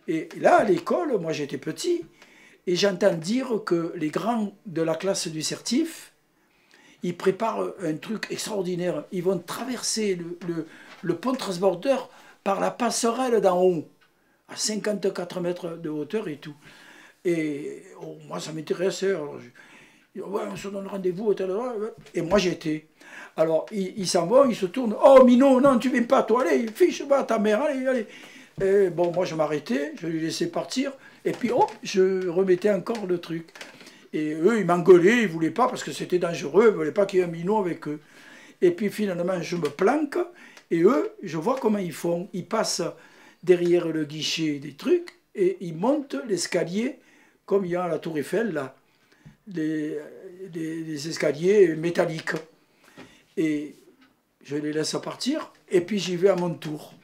Et là, à l'école, moi j'étais petit, et j'entends dire que les grands de la classe du certif, ils préparent un truc extraordinaire. Ils vont traverser le pont transbordeur par la passerelle d'en haut, à 54 mètres de hauteur et tout. Et oh, moi, ça m'intéressait. Ouais, on se donne rendez-vous, et moi j'étais. Alors, ils s'en vont, ils se tournent. Oh, Minon, non, tu viens pas, toi, allez, fiche-moi ta mère, allez, allez. Et bon, moi je m'arrêtais, je les laissais partir, et puis hop, je remettais encore le truc. Et eux, ils m'engueulaient, ils voulaient pas, parce que c'était dangereux, ils ne voulaient pas qu'il y ait un minot avec eux. Et puis finalement, je me planque, et eux, je vois comment ils font. Ils passent derrière le guichet des trucs, et ils montent l'escalier, comme il y a à la Tour Eiffel, là, les escaliers métalliques. Et je les laisse partir, et puis j'y vais à mon tour.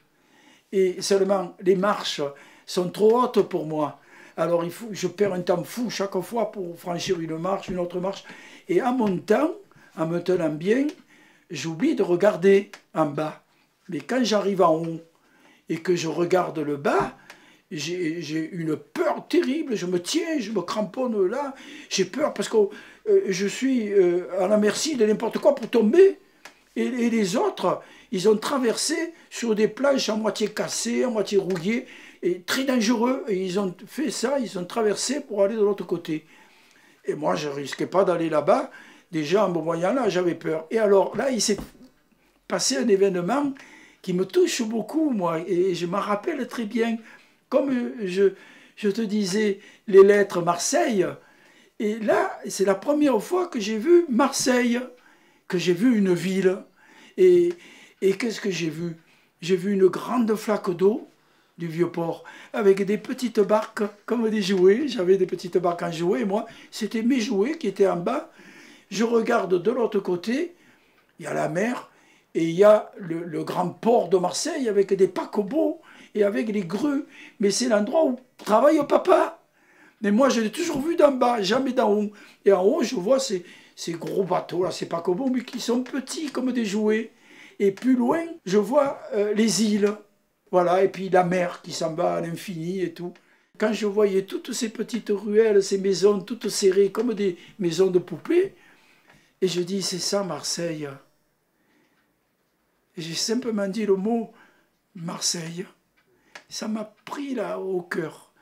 Et seulement, les marches sont trop hautes pour moi. Alors je perds un temps fou chaque fois pour franchir une marche, une autre marche. Et en montant, en me tenant bien, j'oublie de regarder en bas. Mais quand j'arrive en haut et que je regarde le bas, j'ai une peur terrible. Je me tiens, je me cramponne là. J'ai peur parce que je suis à la merci de n'importe quoi pour tomber. Et les autres, ils ont traversé sur des planches à moitié cassées, à moitié rouillées, et très dangereux. Et ils ont fait ça, ils ont traversé pour aller de l'autre côté. Et moi, je ne risquais pas d'aller là-bas. Déjà, en me voyant là, j'avais peur. Et alors, là, il s'est passé un événement qui me touche beaucoup, moi. Et je m'en rappelle très bien. Comme je te disais, les lettres Marseille. Et là, c'est la première fois que j'ai vu Marseille, que j'ai vu une ville. Et qu'est-ce que j'ai vu? J'ai vu une grande flaque d'eau du Vieux-Port, avec des petites barques comme des jouets. J'avais des petites barques en jouets, et moi, c'était mes jouets qui étaient en bas. Je regarde de l'autre côté, il y a la mer, et il y a le grand port de Marseille, avec des paquebots, et avec les grues. Mais c'est l'endroit où travaille papa. Mais moi, je l'ai toujours vu d'en bas, jamais d'en haut. Et en haut, je vois ces gros bateaux, là, ces paquebots, mais qui sont petits comme des jouets. Et plus loin, je vois les îles. Voilà, et puis la mer qui s'en va à l'infini et tout. Quand je voyais toutes ces petites ruelles, ces maisons toutes serrées comme des maisons de poupées, et je dis, c'est ça Marseille. Et j'ai simplement dit le mot Marseille. Ça m'a pris là au cœur.